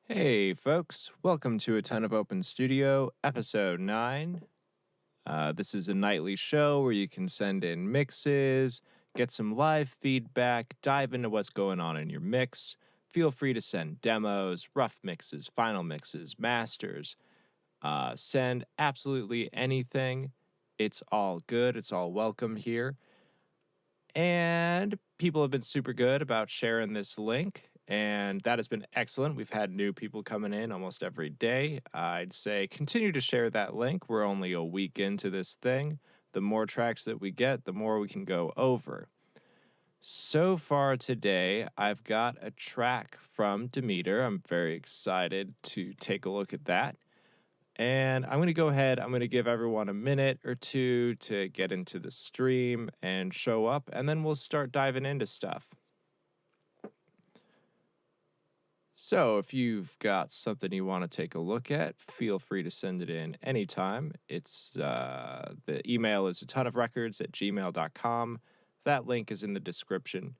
Hey, folks. Welcome to A Ton of Open Studio, Episode 9. This is a nightly show where you can send in mixes, get some live feedback, dive into what's going on in your mix. Feel free to send demos, rough mixes, final mixes, masters. Send absolutely anything. It's all good. It's all welcome here. And people have been super good about sharing this link, and that has been excellent. We've had new people coming in almost every day. I'd say continue to share that link. We're only a week into this thing. The more tracks that we get, the more we can go over. So far today, I've got a track from Demeter. I'm very excited to take a look at that. And I'm going to go ahead, I'm going to give everyone a minute or two to get into the stream and show up, and then we'll start diving into stuff. So if you've got something you want to take a look at, feel free to send it in anytime. It's the email is atonuvrecords@gmail.com. That link is in the description.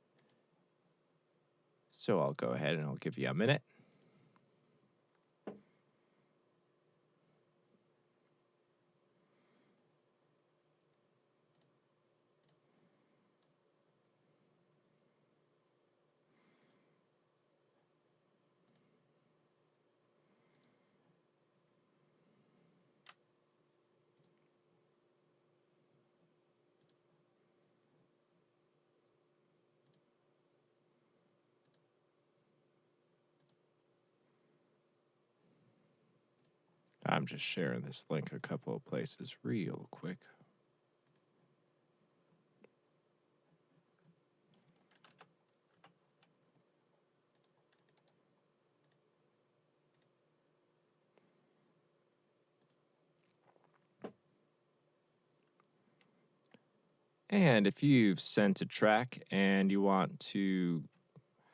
So I'll go ahead and I'll give you a minute. I'm just sharing this link a couple of places real quick. And if you've sent a track and you want to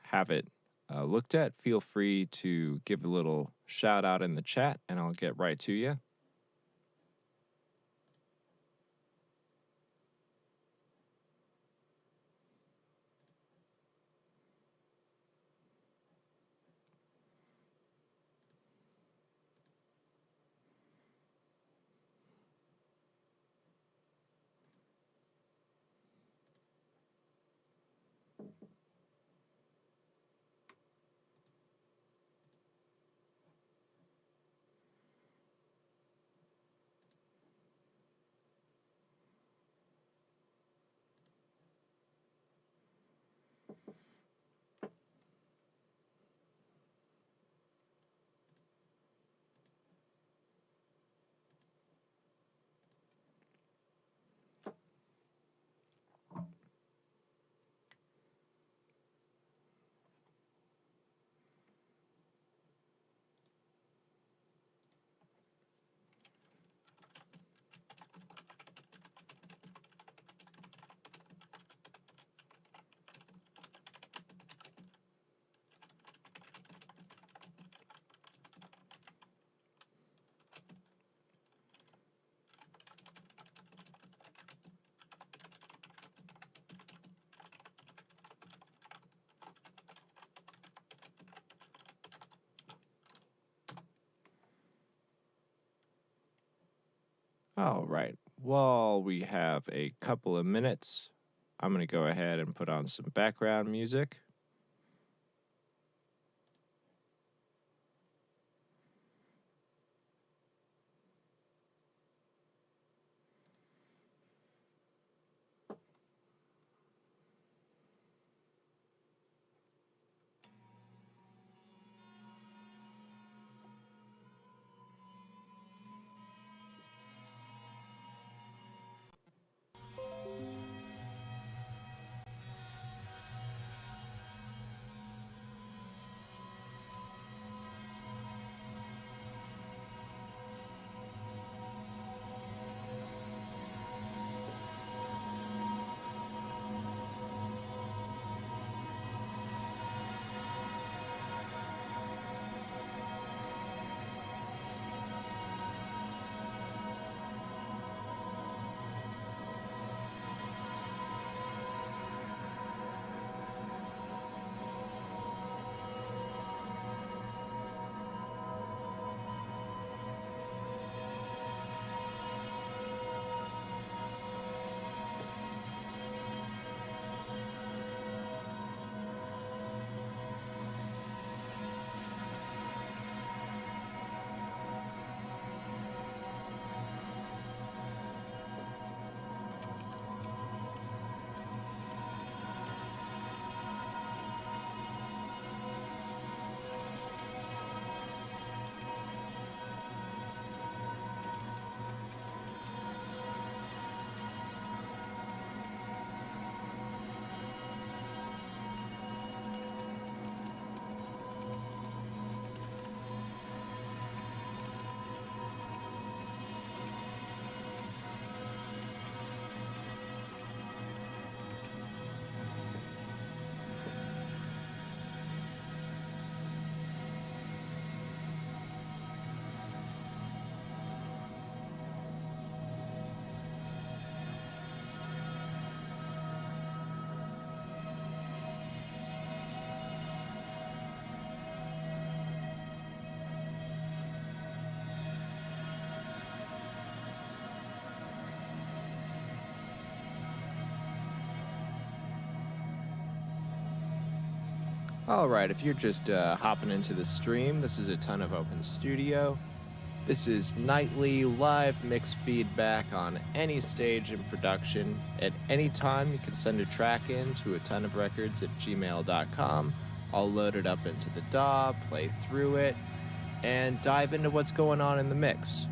have it looked at, feel free to give a little shout out in the chat and I'll get right to you. All right. While we have a couple of minutes, I'm going to go ahead and put on some background music. All right, if you're just hopping into the stream, this is a ton of Open Studio. This is nightly live mix feedback on any stage in production. At any time, you can send a track in to atonuvrecords@gmail.com. I'll load it up into the DAW, play through it, and dive into what's going on in the mix.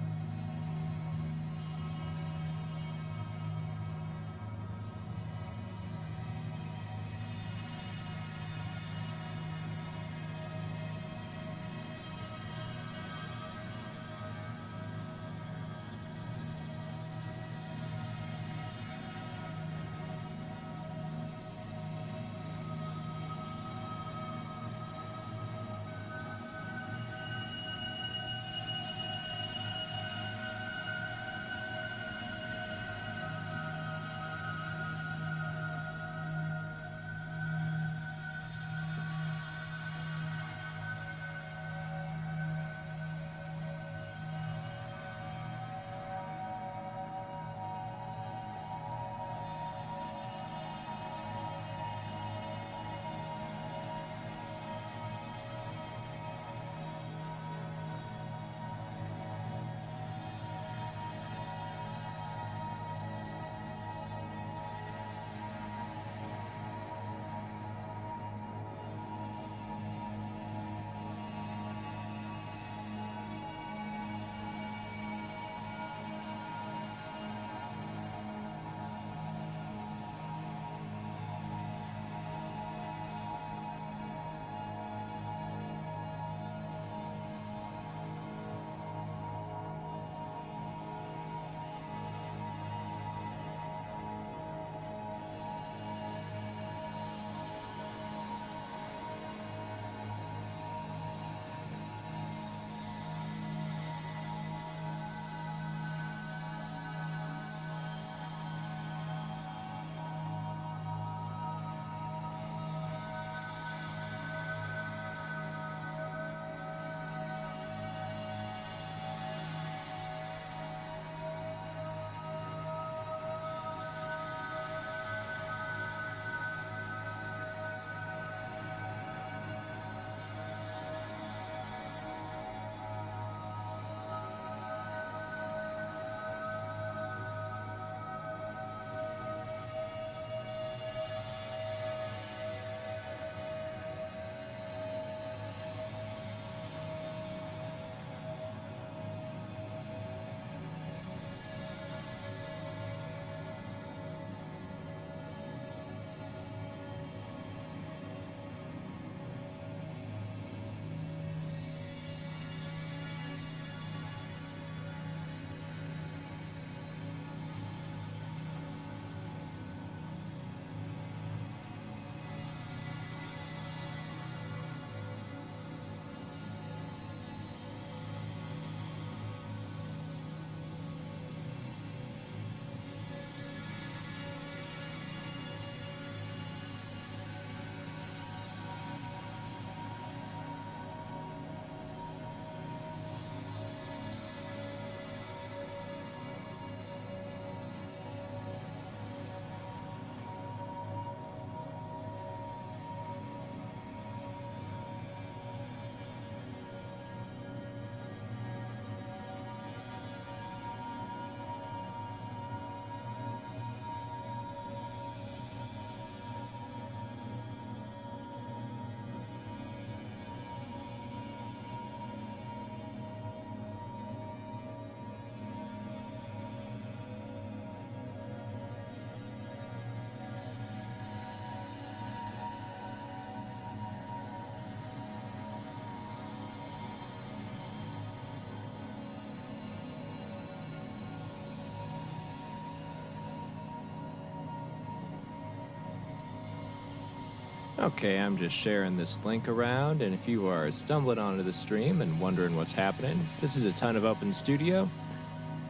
Okay, I'm just sharing this link around, and if you are stumbling onto the stream and wondering what's happening, this is a ton of Open Studio,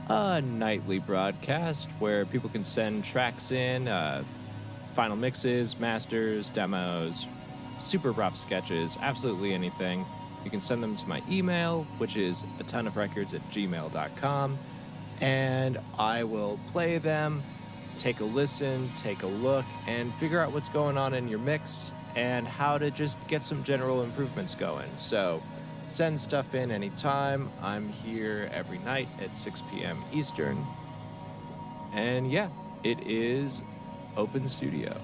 a nightly broadcast where people can send tracks in, final mixes, masters, demos, super rough sketches, absolutely anything. You can send them to my email, which is atonuvrecords@gmail.com, and I will play them, take a listen, take a look, and figure out what's going on in your mix, and how to just get some general improvements going. So send stuff in anytime. I'm here every night at 6 p.m. Eastern. And yeah, it is Open Studio.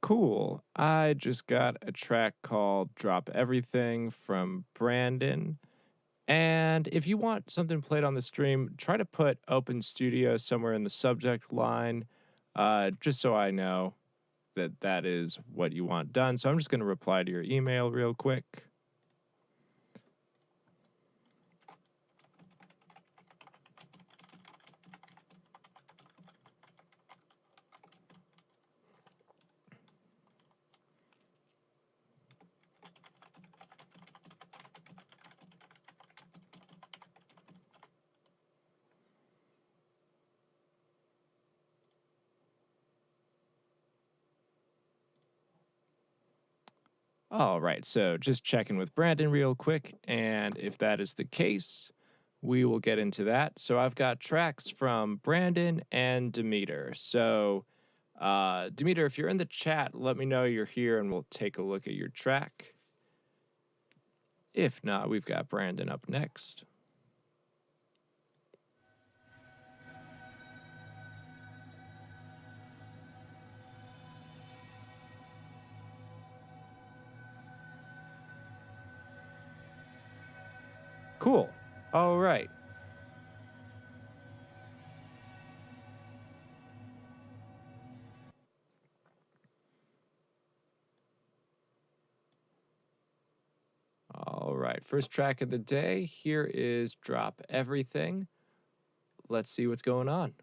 Cool. I just got a track called Drop Everything from Brandon. And if you want something played on the stream, try to put Open Studio somewhere in the subject line, just so I know that that is what you want done. So I'm just going to reply to your email real quick. All right, so just checking with Brandon real quick, and if that is the case, we will get into that. So I've got tracks from Brandon and Demeter. So, Demeter, if you're in the chat, let me know you're here, and we'll take a look at your track. If not, we've got Brandon up next. Cool. All right. All right. First track of the day. Here is Drop Everything. Let's see what's going on.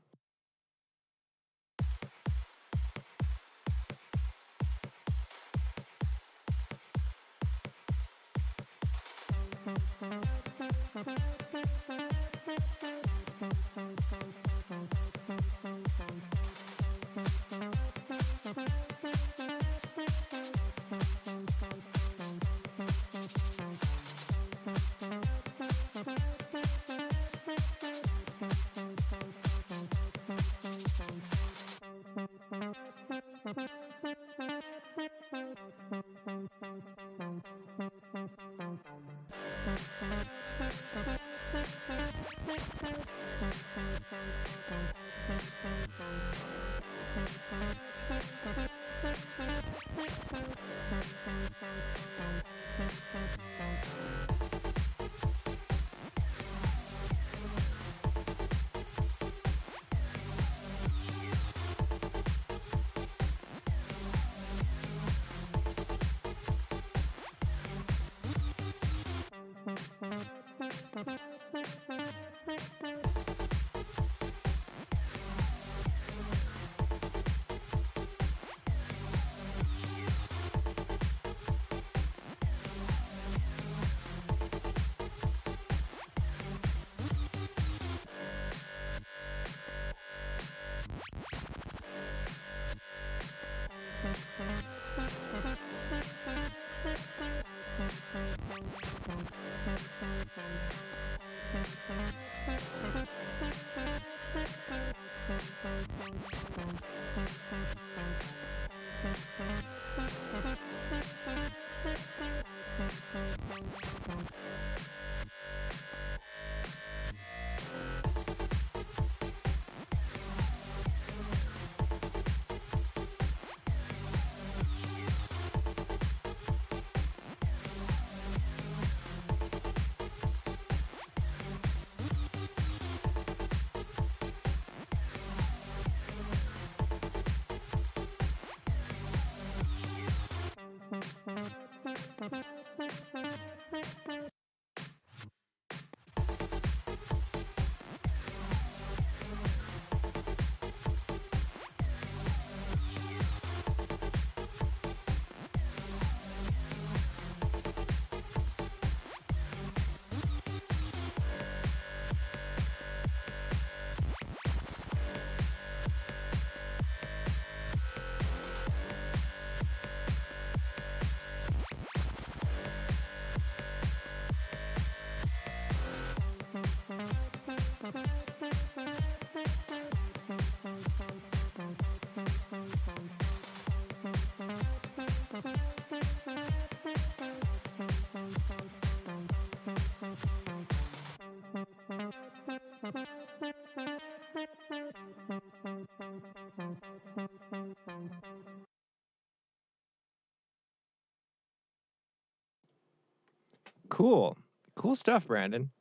Cool. Cool stuff, Brandon.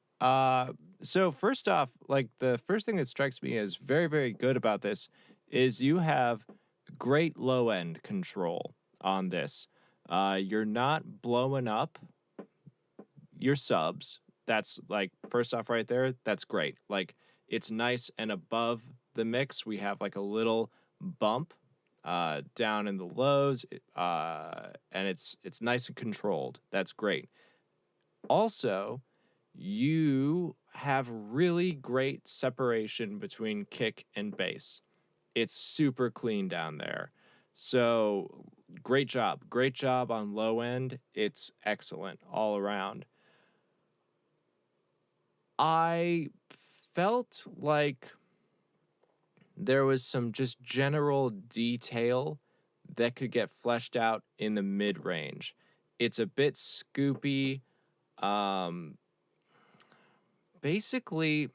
So first off, like the first thing that strikes me as very, very good about this is you have great low end control on this. You're not blowing up your subs. That's like first off right there, that's great. Like it's nice and above the mix. We have like a little bump down in the lows, and it's nice and controlled. That's great. Also, you have really great separation between kick and bass. It's super clean down there. So, great job. Great job on low end. It's excellent all around. I felt like there was some just general detail that could get fleshed out in the mid range. It's a bit scoopy. Basically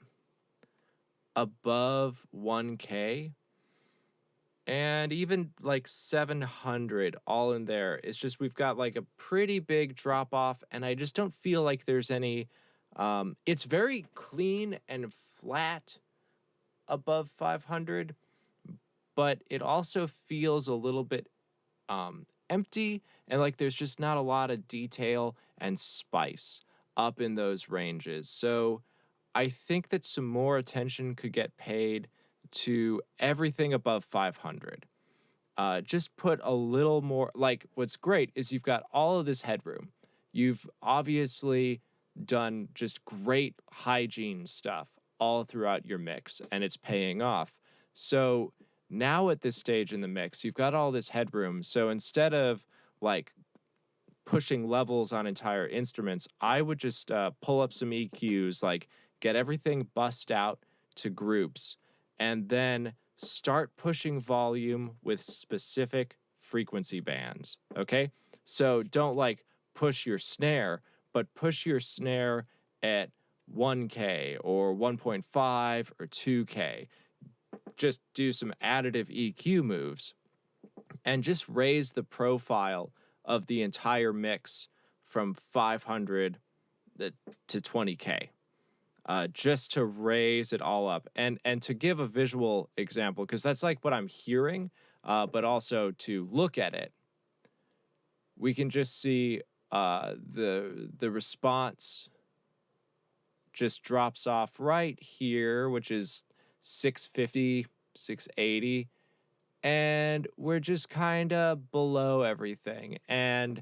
above 1K and even like 700 all in there. It's just we've got like a pretty big drop off, and I just don't feel like there's any. It's very clean and flat above 500, but it also feels a little bit empty, and like there's just not a lot of detail and spice up in those ranges. So I think that some more attention could get paid to everything above 500. Just put a little more, like what's great is you've got all of this headroom. You've obviously done just great hygiene stuff all throughout your mix, and it's paying off. So now at this stage in the mix, you've got all this headroom. So instead of like pushing levels on entire instruments, I would just pull up some EQs, like get everything bussed out to groups, and then start pushing volume with specific frequency bands, okay? So don't like push your snare, but push your snare at 1K or 1.5 or 2K. Just do some additive EQ moves and just raise the profile of the entire mix from 500 to 20K. Just to raise it all up and to give a visual example, because that's like what I'm hearing, but also to look at it, we can just see the response just drops off right here, which is 650, 680, and we're just kind of below everything. And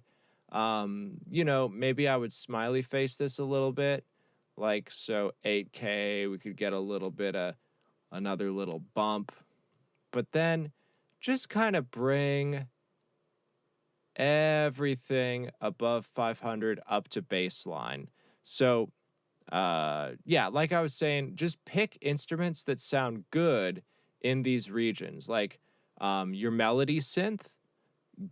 maybe I would smiley face this a little bit. Like, so 8K, we could get a little bit of another little bump, but then just kind of bring everything above 500 up to baseline. So, like I was saying, just pick instruments that sound good in these regions. Like your melody synth,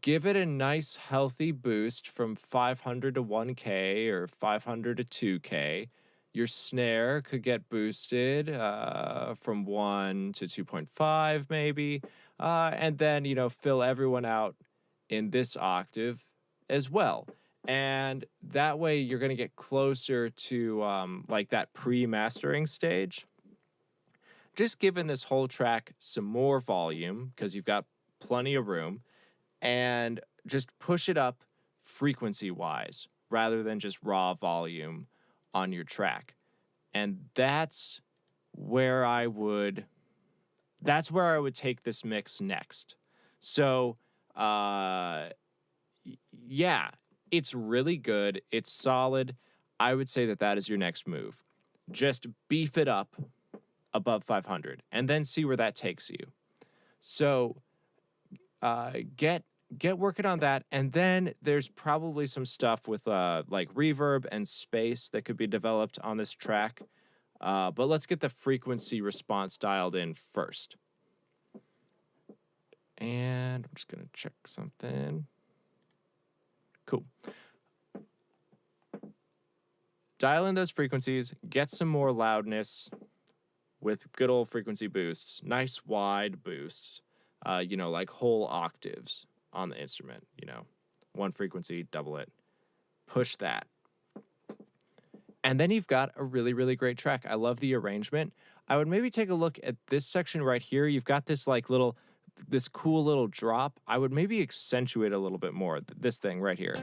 give it a nice healthy boost from 500 to 1K or 500 to 2K. Your snare could get boosted from 1 to 2.5 maybe, and then, fill everyone out in this octave as well. And that way you're going to get closer to like that pre-mastering stage. Just giving this whole track some more volume because you've got plenty of room, and just push it up frequency-wise rather than just raw volume on your track. And that's where I would take this mix next. So, it's really good. It's solid. I would say that is your next move. Just beef it up above 500 and then see where that takes you. So, get working on that, and then there's probably some stuff with like reverb and space that could be developed on this track, but let's get the frequency response dialed in first. And I'm just gonna check something. Cool. Dial in those frequencies, get some more loudness with good old frequency boosts, nice wide boosts, like whole octaves on the instrument, one frequency, double it, push that. And then you've got a really, really great track. I love the arrangement. I would maybe take a look at this section right here. You've got this this cool little drop. I would maybe accentuate a little bit more, this thing right here.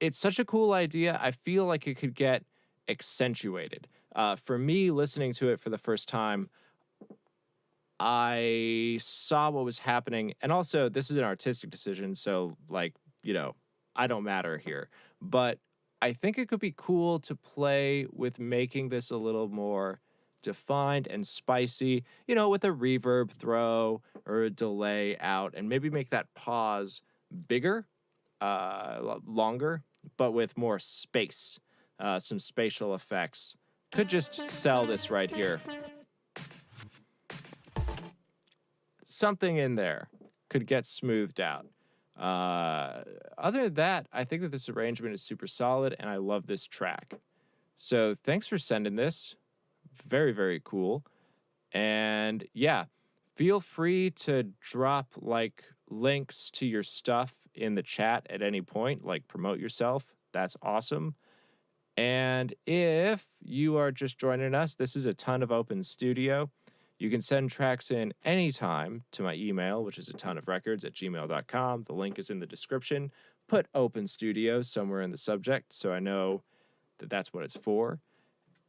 It's such a cool idea. I feel like it could get accentuated. For me, listening to it for the first time, I saw what was happening. And also, this is an artistic decision, so, I don't matter here. But I think it could be cool to play with making this a little more defined and spicy, with a reverb throw or a delay out, and maybe make that pause bigger, longer, but with more space, some spatial effects. Could just sell this right here. Something in there could get smoothed out. Other than that, I think that this arrangement is super solid, and I love this track. So thanks for sending this. Very, very cool. And yeah, feel free to drop links to your stuff in the chat at any point, promote yourself. That's awesome. And if you are just joining us, this is Atonuv Open Studio. You can send tracks in anytime to my email, which is atonuvrecords@gmail.com. The link is in the description. Put Open Studio somewhere in the subject so I know that that's what it's for.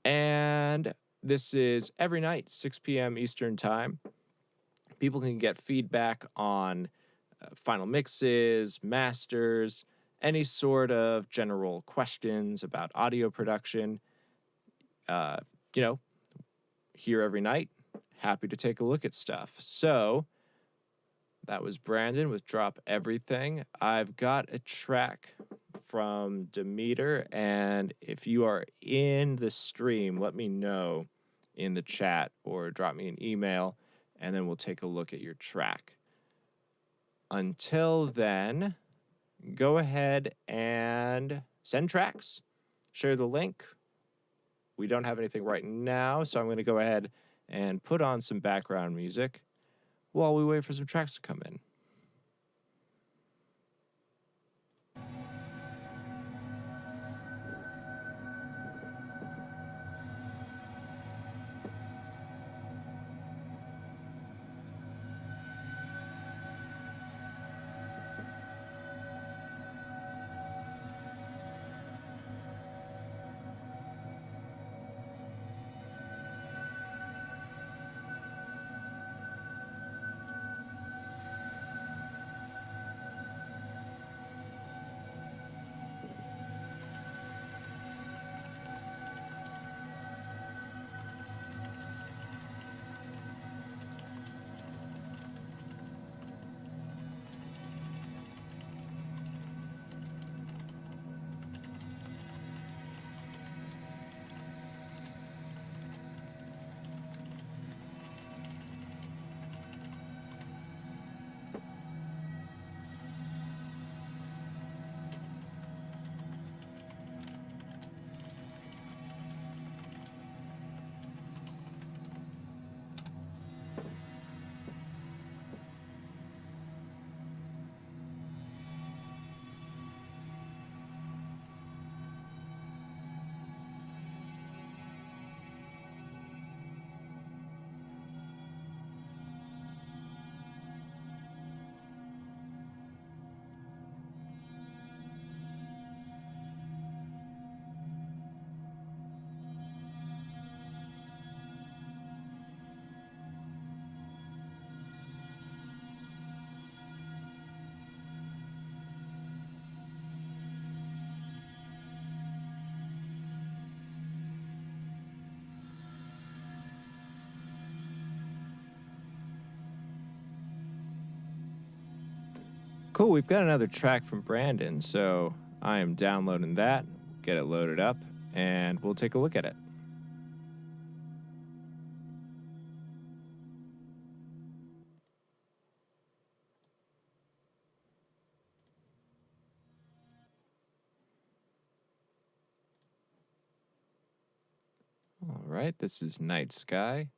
And this is every night, 6 p.m. Eastern Time. People can get feedback on final mixes, masters, any sort of general questions about audio production. Here every night. Happy to take a look at stuff. So that was Brandon with Drop Everything. I've got a track from Demeter. And if you are in the stream, let me know in the chat or drop me an email, and then we'll take a look at your track. Until then, go ahead and send tracks. Share the link. We don't have anything right now, so I'm going to go ahead and put on some background music while we wait for some tracks to come in. Cool, we've got another track from Brandon, so I am downloading that, get it loaded up, and we'll take a look at it. All right, this is Night Sky.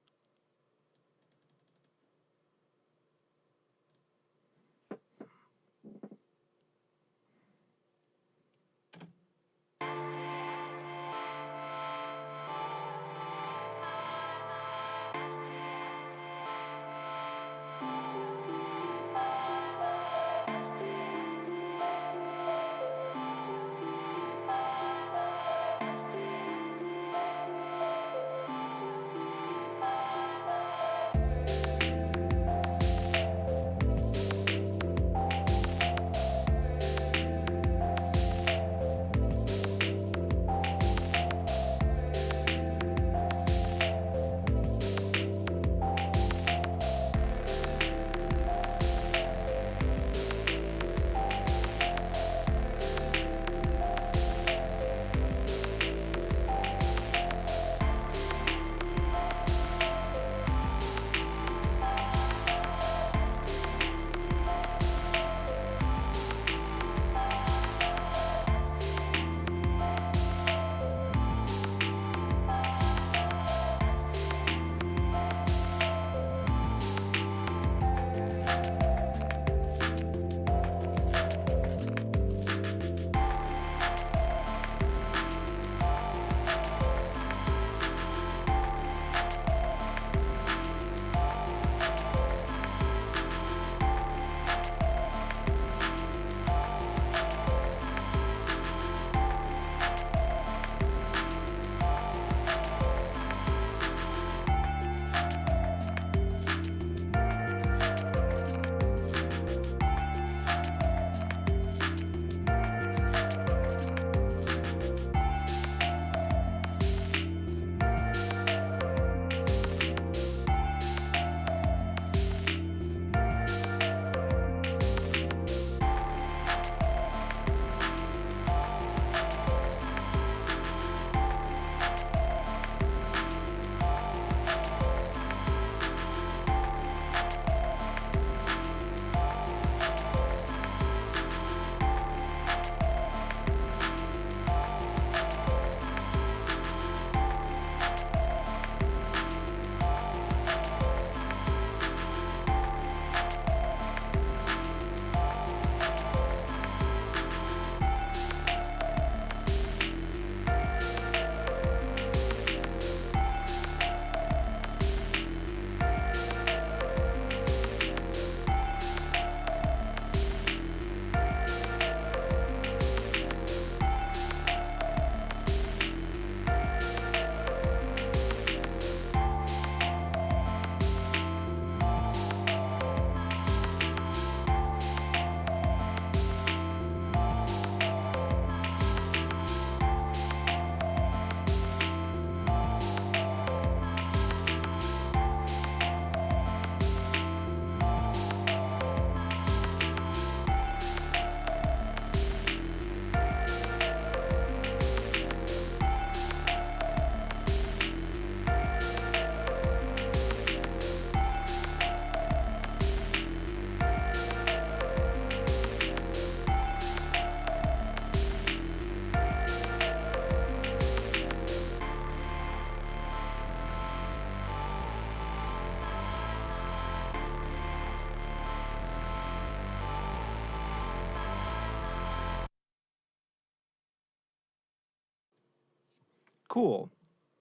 Cool.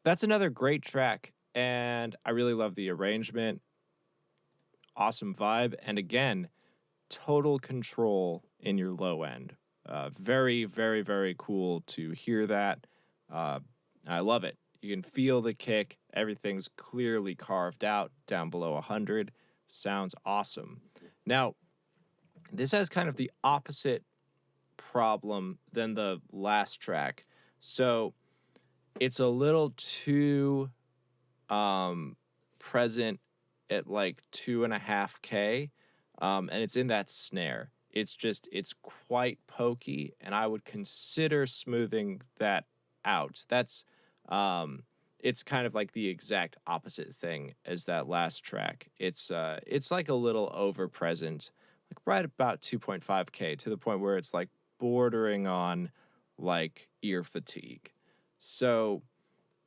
That's another great track, and I really love the arrangement. Awesome vibe, and again, total control in your low end. Very, very, very cool to hear that. Uh, I love it. You can feel the kick. Everything's clearly carved out down below 100. Sounds awesome. Now, this has kind of the opposite problem than the last track. So it's a little too present at like 2.5K, and it's in that snare. It's quite pokey, and I would consider smoothing that out. That's it's kind of like the exact opposite thing as that last track. It's like a little over present, like right about 2.5K, to the point where it's like bordering on like ear fatigue. So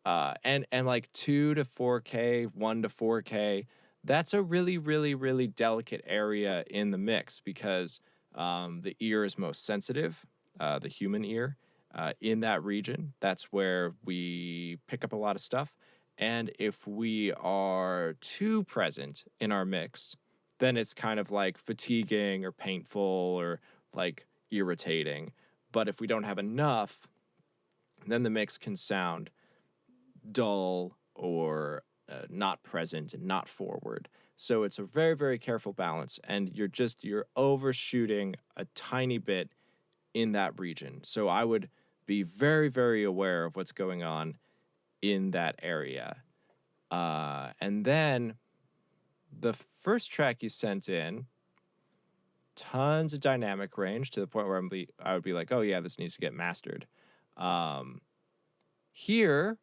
and like 2 to 4K, 1 to 4K, that's a really, really, really delicate area in the mix, because the ear is most sensitive, the human ear, in that region. That's where we pick up a lot of stuff. And if we are too present in our mix, then it's kind of like fatiguing or painful or like irritating. But if we don't have enough, then the mix can sound dull or not present and not forward. So it's a very, very careful balance, and you're overshooting a tiny bit in that region. So I would be very, very aware of what's going on in that area. And then the first track you sent in, tons of dynamic range, to the point where I would be like, oh yeah, this needs to get mastered. Here,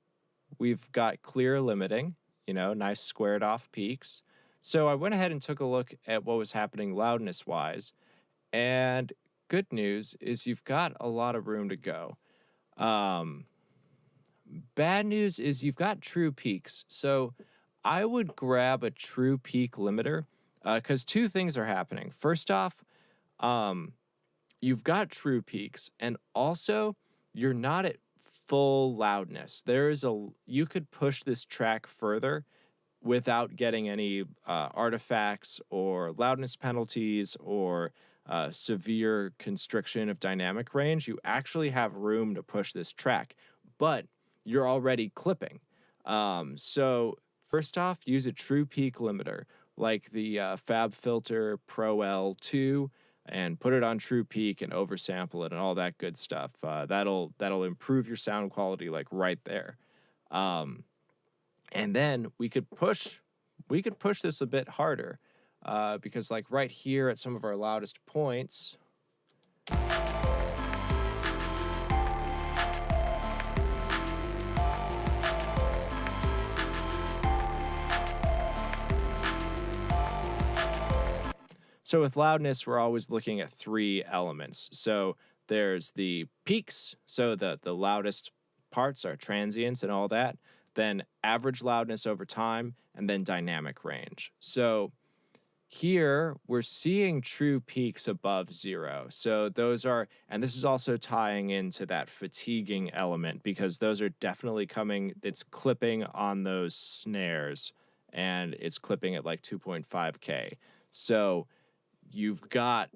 we've got clear limiting, nice squared off peaks. So I went ahead and took a look at what was happening loudness-wise, and good news is you've got a lot of room to go. Bad news is you've got true peaks. So I would grab a true peak limiter, because two things are happening. First off, you've got true peaks, and also you're not at full loudness. You could push this track further without getting any artifacts or loudness penalties or severe constriction of dynamic range. You actually have room to push this track, but you're already clipping. So first off, use a true peak limiter like the FabFilter Pro L2, and put it on true peak and oversample it and all that good stuff. That'll improve your sound quality like right there. And then we could push this a bit harder, because like right here at some of our loudest points, so with loudness, we're always looking at three elements. So there's the peaks, so the loudest parts are transients and all that, then average loudness over time, and then dynamic range. So here we're seeing true peaks above 0. So those are, and this is also tying into that fatiguing element, because those are definitely it's clipping on those snares, and it's clipping at like 2.5K. So you've got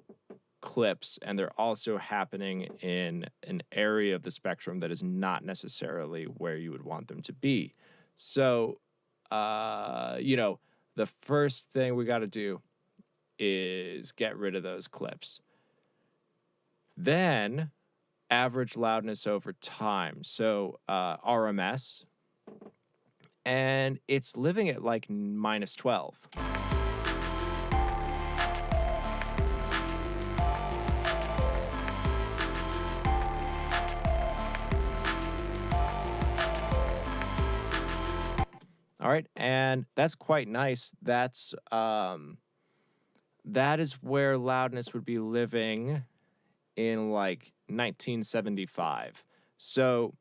clips, and they're also happening in an area of the spectrum that is not necessarily where you would want them to be. So, the first thing we got to do is get rid of those clips. Then, average loudness over time. So, RMS, and it's living at like -12. All right, and that's quite nice. That is where loudness would be living in like 1975. So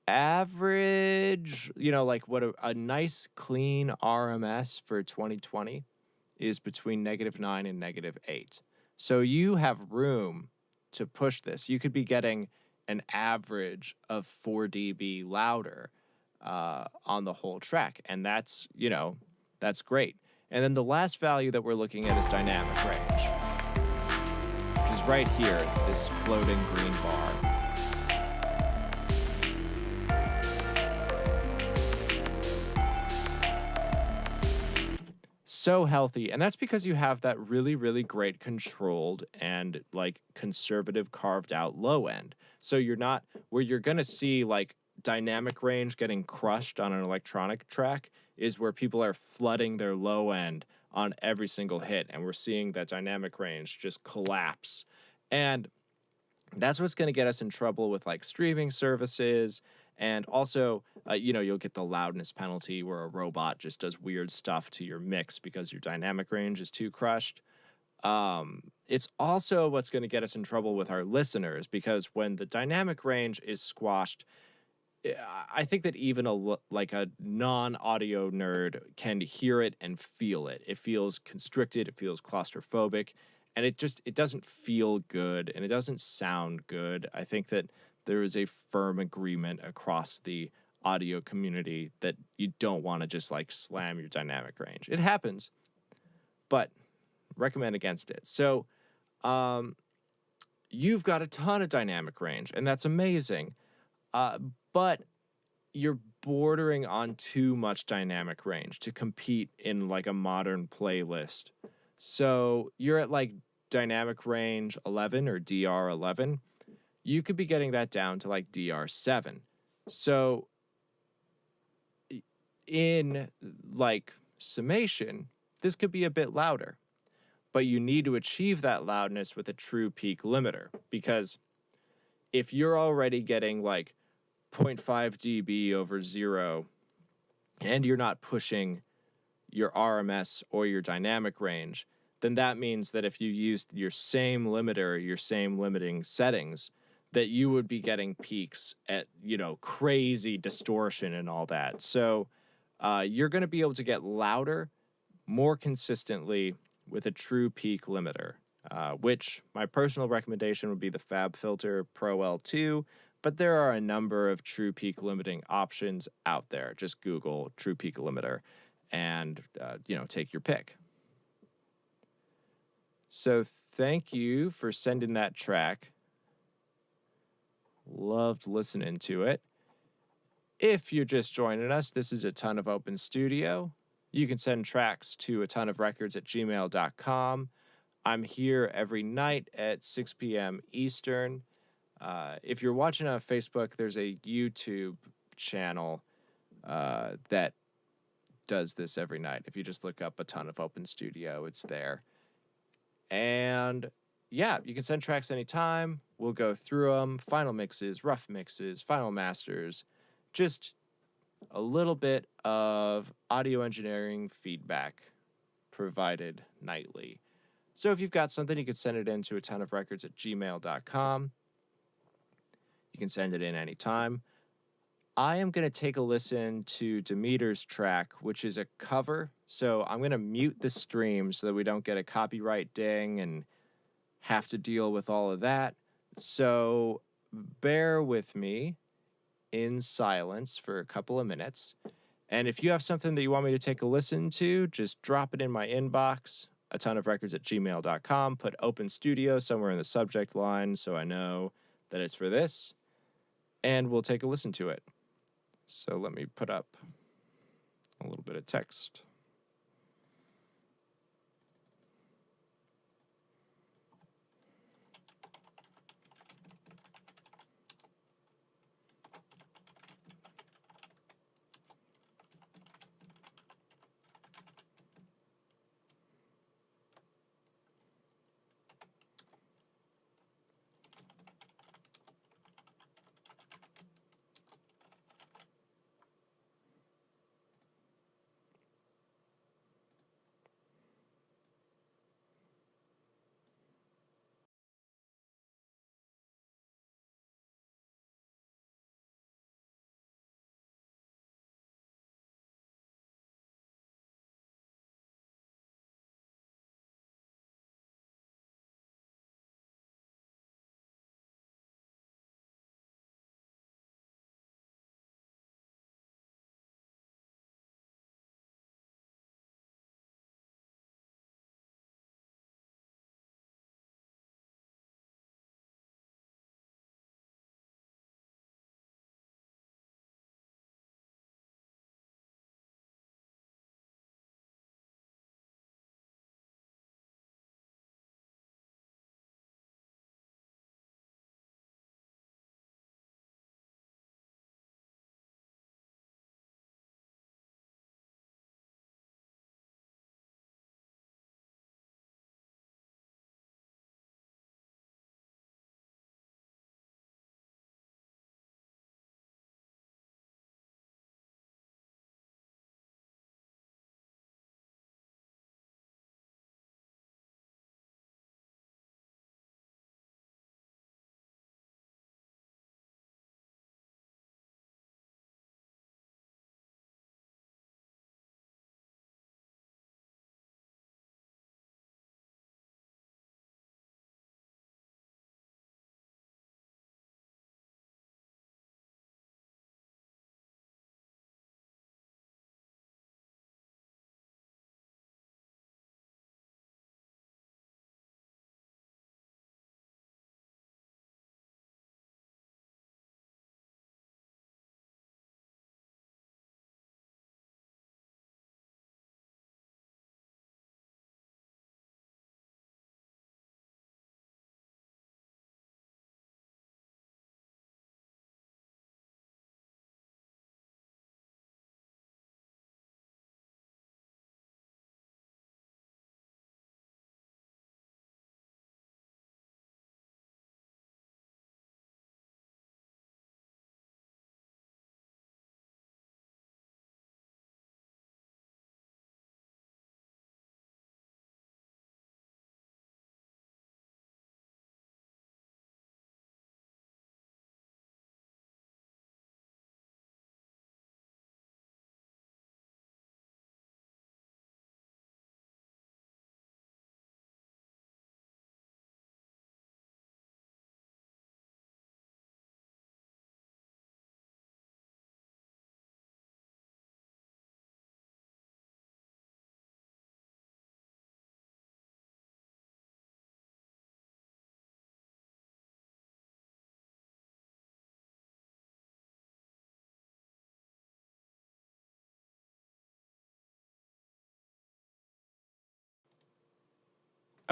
average, like what a nice clean RMS for 2020 is between -9 and -8. So you have room to push this. You could be getting an average of 4 dB louder on the whole track. And that's, that's great. And then the last value that we're looking at is dynamic range, which is right here, this floating green bar. So healthy, and that's because you have that really, really great controlled and like conservative carved out low end. So you're not where you're gonna see like dynamic range getting crushed on an electronic track is where people are flooding their low end on every single hit, and we're seeing that dynamic range just collapse. And that's what's going to get us in trouble with like streaming services. And also, you'll get the loudness penalty where a robot just does weird stuff to your mix because your dynamic range is too crushed. It's also what's going to get us in trouble with our listeners, because when the dynamic range is squashed, I think that even a non-audio nerd can hear it and feel it. It feels constricted, it feels claustrophobic, and it doesn't feel good, and it doesn't sound good. I think that there is a firm agreement across the audio community that you don't want to just like slam your dynamic range. It happens, but recommend against it. So you've got a ton of dynamic range, and that's amazing. But you're bordering on too much dynamic range to compete in like a modern playlist. So you're at like dynamic range 11 or DR11. You could be getting that down to like DR7. So in like summation, this could be a bit louder, but you need to achieve that loudness with a true peak limiter, because if you're already getting like 0.5 dB over 0, and you're not pushing your RMS or your dynamic range, then that means that if you used your same limiter, your same limiting settings, that you would be getting peaks at, crazy distortion and all that. So you're going to be able to get louder more consistently with a true peak limiter, which my personal recommendation would be the FabFilter Pro L2. But there are a number of true peak limiting options out there. Just Google true peak limiter and, take your pick. So thank you for sending that track. Loved listening to it. If you're just joining us, this is A Ton of Open Studio. You can send tracks to atonuvrecords@gmail.com. I'm here every night at 6 p.m. Eastern. If you're watching on Facebook, there's a YouTube channel that does this every night. If you just look up A Ton of Open Studio, it's there. And yeah, you can send tracks anytime. We'll go through them. Final mixes, rough mixes, final masters. Just a little bit of audio engineering feedback provided nightly. So if you've got something, you can send it in to atonuvrecords@gmail.com. You can send it in anytime. I am going to take a listen to Demeter's track, which is a cover. So I'm going to mute the stream so that we don't get a copyright ding and have to deal with all of that. So bear with me in silence for a couple of minutes. And if you have something that you want me to take a listen to, just drop it in my inbox, atonuvrecords@gmail.com. Put Open Studio somewhere in the subject line so I know that it's for this. And we'll take a listen to it. So let me put up a little bit of text.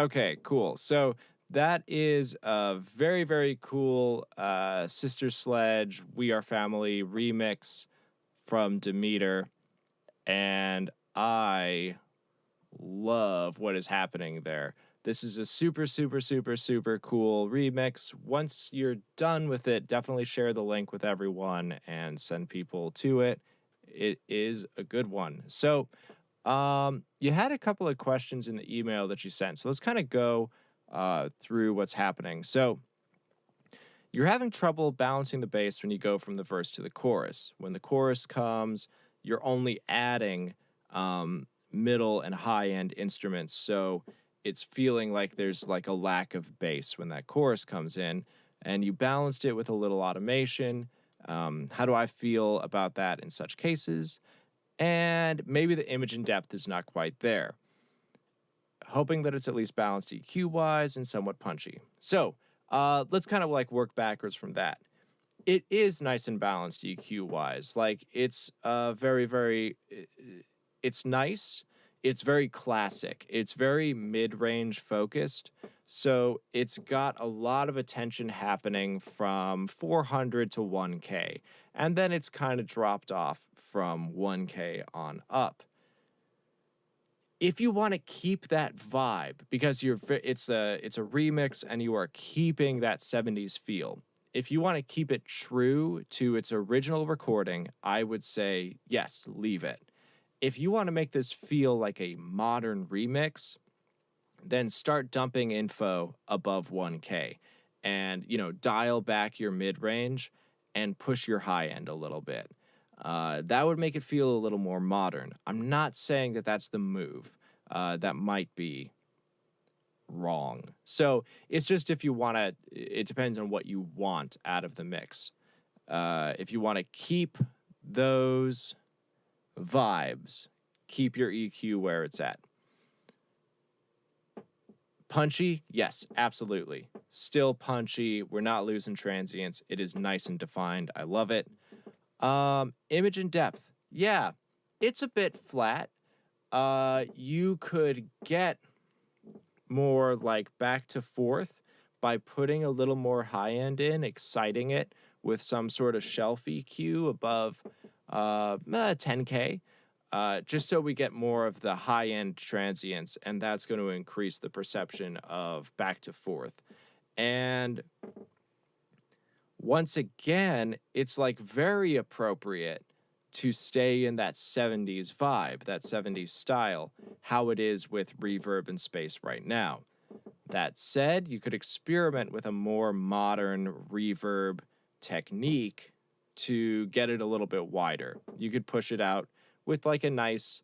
Okay, cool. So that is a very, very cool Sister Sledge, We Are Family remix from Demeter. And I love what is happening there. This is a super, super, super, super cool remix. Once you're done with it, definitely share the link with everyone and send people to it. It is a good one. So, you had a couple of questions in the email that you sent. So let's kind of go through what's happening. So you're having trouble balancing the bass when you go from the verse to the chorus. When the chorus comes, you're only adding middle and high end instruments. So it's feeling like there's like a lack of bass when that chorus comes in. And you balanced it with a little automation. How do I feel about that in such cases? And maybe the image and depth is not quite there. Hoping that it's at least balanced EQ-wise and somewhat punchy. So let's kind of like work backwards from that. It is nice and balanced EQ-wise. Like it's very, very, it's nice. It's very classic. It's very mid-range focused. So it's got a lot of attention happening from 400 to 1K. And then it's kind of dropped off from 1K on up. If you want to keep that vibe, because it's a remix and you are keeping that 70s feel. If you want to keep it true to its original recording, I would say yes, leave it. If you want to make this feel like a modern remix, then start dumping info above 1K and, dial back your mid-range and push your high end a little bit. That would make it feel a little more modern. I'm not saying that that's the move. That might be wrong. So it's just if you want to, it depends on what you want out of the mix. If you want to keep those vibes, keep your EQ where it's at. Punchy? Yes, absolutely. Still punchy. We're not losing transients. It is nice and defined. I love it. Image and depth. Yeah, it's a bit flat. You could get more like back to fourth by putting a little more high end in, exciting it with some sort of shelf EQ above 10K. Just so we get more of the high-end transients, and that's going to increase the perception of back to fourth. And once again, it's like very appropriate to stay in that 70s vibe, that 70s style, how it is with reverb and space right now. That said, you could experiment with a more modern reverb technique to get it a little bit wider. You could push it out with like a nice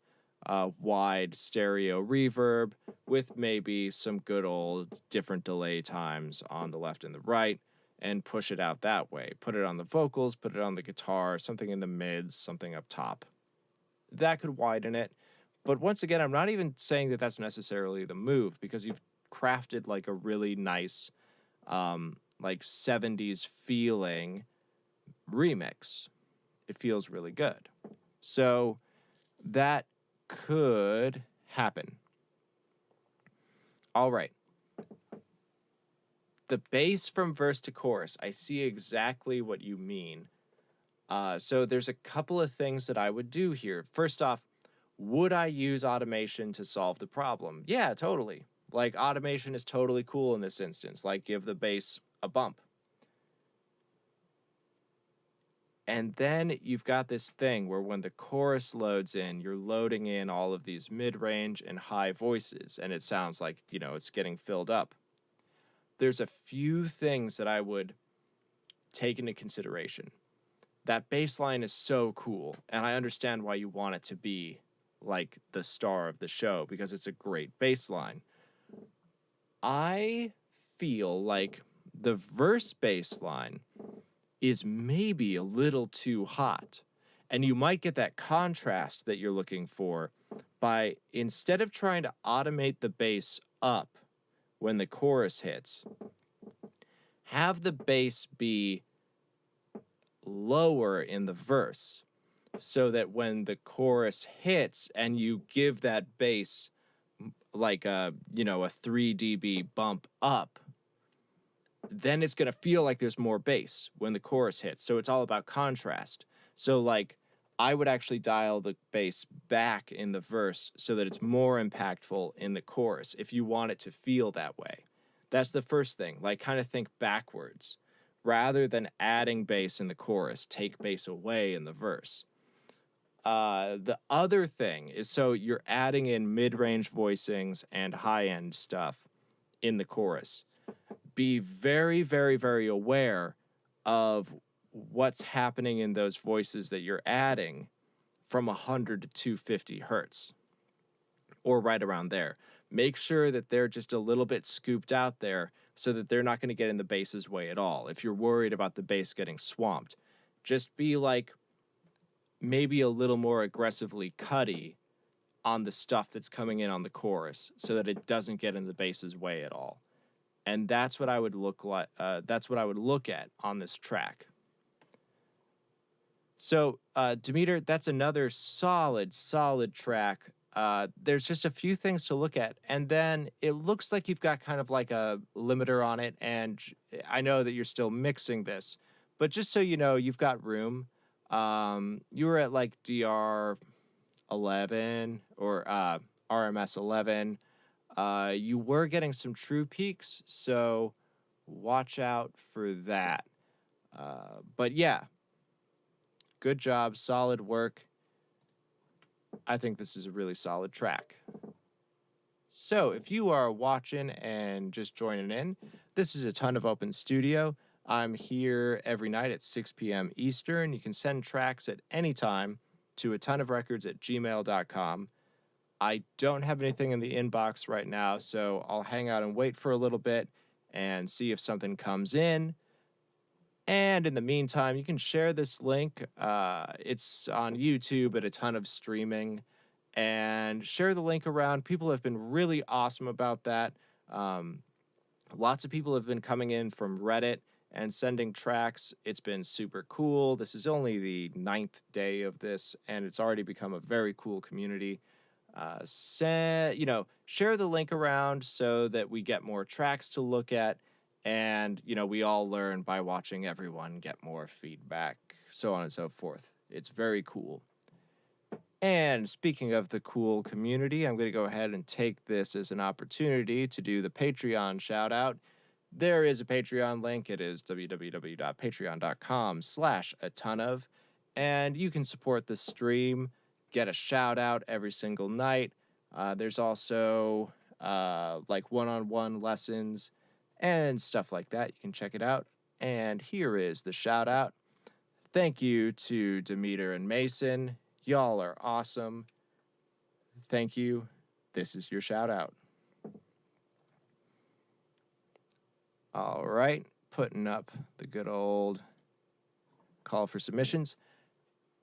wide stereo reverb with maybe some good old different delay times on the left and the right, and push it out that way. Put it on the vocals, put it on the guitar, something in the mids, something up top. That could widen it. But once again, I'm not even saying that that's necessarily the move, because you've crafted like a really nice like 70s feeling remix. It feels really good. So that could happen. All right. The bass from verse to chorus, I see exactly what you mean. So there's a couple of things that I would do here. First off, would I use automation to solve the problem? Yeah, totally. Like, automation is totally cool in this instance. Like, give the bass a bump. And then you've got this thing where when the chorus loads in, you're loading in all of these mid-range and high voices, and it sounds like, it's getting filled up. There's a few things that I would take into consideration. That bass line is so cool, and I understand why you want it to be like the star of the show, because it's a great bass line. I feel like the verse bass line is maybe a little too hot. And you might get that contrast that you're looking for by, instead of trying to automate the bass up when the chorus hits, have the bass be lower in the verse, so that when the chorus hits and you give that bass like a 3 dB bump up, then it's going to feel like there's more bass when the chorus hits. So it's all about contrast. So like I would actually dial the bass back in the verse so that it's more impactful in the chorus if you want it to feel that way. That's the first thing. Like kind of think backwards. Rather than adding bass in the chorus, take bass away in the verse. The other thing is, so you're adding in mid-range voicings and high-end stuff in the chorus. Be very, very, very aware of what's happening in those voices that you're adding from 100 to 250 hertz or right around there. Make sure that they're just a little bit scooped out there so that they're not going to get in the bass's way at all. If you're worried about the bass getting swamped, just be like maybe a little more aggressively cutty on the stuff that's coming in on the chorus so that it doesn't get in the bass's way at all. And that's what I would look like. That's what I would look at on this track. So, Demeter, that's another solid track. There's just a few things to look at, and then it looks like you've got kind of like a limiter on it. And I know that you're still mixing this, but just so you know, you've got room. You were at like DR 11 or RMS 11. You were getting some true peaks, so watch out for that. But yeah, good job, solid work. I think this is a really solid track. So if you are watching and just joining in, this is Atonuv Open Studio. I'm here every night at 6 p.m. Eastern. You can send tracks at any time to atonuvrecords@gmail.com. I don't have anything in the inbox right now, so I'll hang out and wait for a little bit and see if something comes in. And in the meantime, you can share this link. It's on YouTube at Atonuv Streaming. And share the link around. People have been really awesome about that. Lots of people have been coming in from Reddit and sending tracks. It's been super cool. This is only the 9th day of this, and it's already become a very cool community. Share the link around so that we get more tracks to look at, and we all learn by watching everyone get more feedback, so on and so forth. It's very cool. And speaking of the cool community, I'm going to go ahead and take this as an opportunity to do the Patreon shout out. There is a Patreon link. It is www.patreon.com/Atonuv, and you can support the stream, get a shout out every single night. There's also like one-on-one lessons and stuff like that. You can check it out. And here is the shout out. Thank you to Demeter and Mason. Y'all are awesome. Thank you. This is your shout out. All right, putting up the good old call for submissions.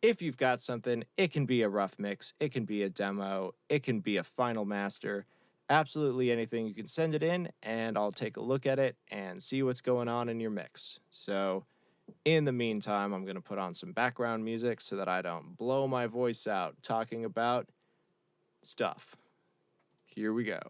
If you've got something, it can be a rough mix, it can be a demo, it can be a final master, absolutely anything. You can send it in and I'll take a look at it and see what's going on in your mix. So in the meantime, I'm going to put on some background music so that I don't blow my voice out talking about stuff. Here we go.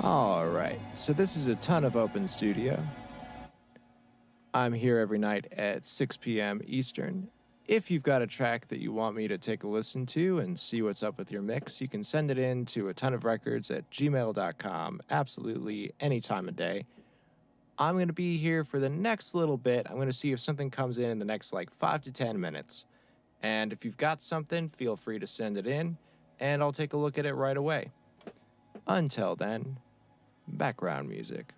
All right, so this is a ton of open studio. I'm here every night at 6 p.m. Eastern. If you've got a track that you want me to take a listen to and see what's up with your mix, you can send it in to atonuvrecords@gmail.com absolutely any time of day. I'm going to be here for the next little bit. I'm going to see if something comes in the next 5 to 10 minutes. And if you've got something, feel free to send it in, and I'll take a look at it right away. Until then, background music.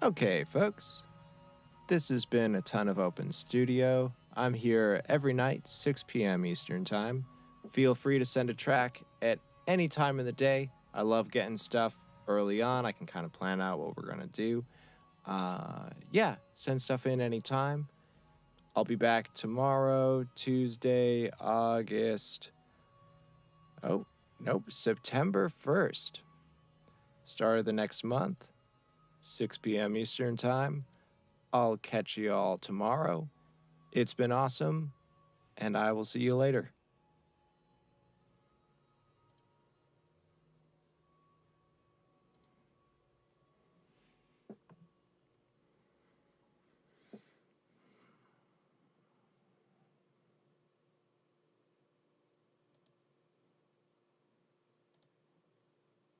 Okay, folks. This has been a ton of open studio. I'm here every night, 6 p.m. Eastern Time. Feel free to send a track at any time of the day. I love getting stuff early on. I can kind of plan out what we're going to do. Send stuff in anytime. I'll be back tomorrow, Tuesday, August Oh, nope, September 1st. Start of the next month, 6 p.m. Eastern Time. I'll catch you all tomorrow. It's been awesome, and I will see you later.